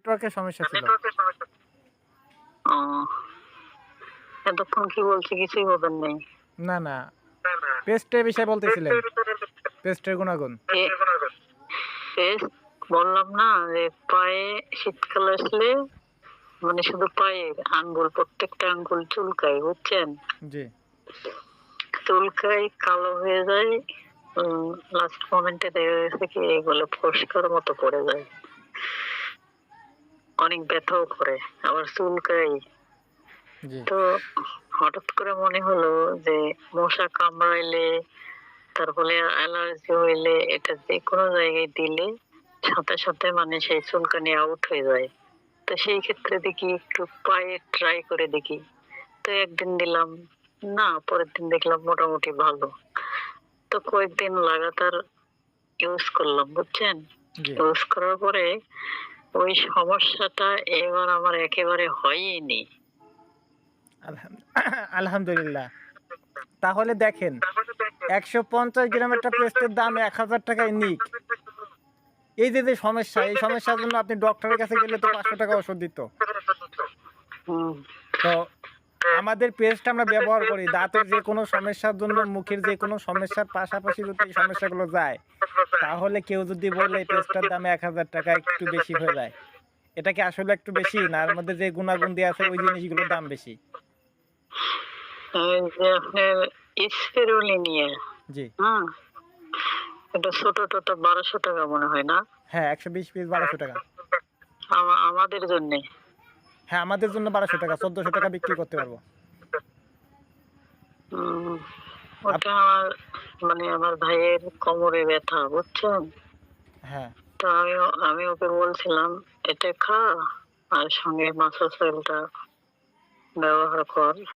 নেটওয়ার্কের সমস্যা ছিল। ও এতক্ষণ কি বলছি কিছুই বলেন নাই। না, না। পেস্টের বিষয়ে বলতেছিলেন। পেস্টের গুণাগুণ। পেস্ট বললাম না যে পায়ে শীতকাল আসলে মানে শুধু পায়ের আঙ্গুল প্রত্যেকটা আঙ্গুল চুলকায় বুঝছেন? জি। চুলকায় কালো হয়ে যায়। লাস্ট মোমেন্টে দেখা গেছে কি এগুলো ফস্কার মতো পড়ে যায়। অনেক ব্যথাও করে আবার চুলকায়। জি। তো হঠাৎ করে মনে হলো যে মশা কামড়াইলে তারপরে অ্যালার্জি হইলে এটা যে কোনো জায়গায় দিলে সাথে সাথে মানে সেই চুলকানি আউট হয়ে যায়। তো সেই ক্ষেত্রে দেখি একটু পায়ে ট্রাই করে দেখি। তো একদিন দিলাম না, পরের দিন দেখলাম মোটামুটি ভালো। তো কয়েকদিন লাগাতার ইউজ করলাম বুঝছেন? জি। ইউজ করার পরে ওই সমস্যাটা এবার আমার একেবারে হয়ইনি। আলহাম আলহামদুলিল্লাহ। তাহলে দেখেন ১৫০ গ্রাম একটা পেস্টের দাম ৳১,০০০ নিক। এই যে সমস্যা, এই সমস্যার জন্য আপনি ডক্টরের কাছে গেলে তো ৳৫০০ ওষুধ দিত। হুম। তো আমাদের পেস্ট আমরা ব্যবহার করি দাঁতের যেকোনো সমস্যার জন্য, মুখের যেকোনো সমস্যার পাশাপাশি যদি এই সমস্যাগুলো যায়, তাহলে কেউ যদি বলে এই পেস্টটার দাম ৳১,০০০ একটু বেশি হয়ে যায়। এটা কি আসলে একটু বেশি? না এর মধ্যে যে গুণাগুণ দেয়া আছে ওই জিনিসগুলোর দাম বেশি? এই যে আপনার স্পিরুলিনিয়া, জি। হুম? এটা ছোটটা ৳১২০০ মনে হয় না? হ্যাঁ, ১২০ পিস ৳১২০০। আমাদের জন্যে। হ্যাঁ, আমাদের জন্য ৳১২০০, ৳১৪০০ বিক্রি করতে পারব। হুম, আপ ওটা আমার মানে আমার ভাইয়ের কোমরে ব্যথা বুঝছেন? হ্যাঁ, তো আমি ওকে বলছিলাম এটা খা আর সঙ্গে মাসেল অয়েলটা ব্যবহার কর।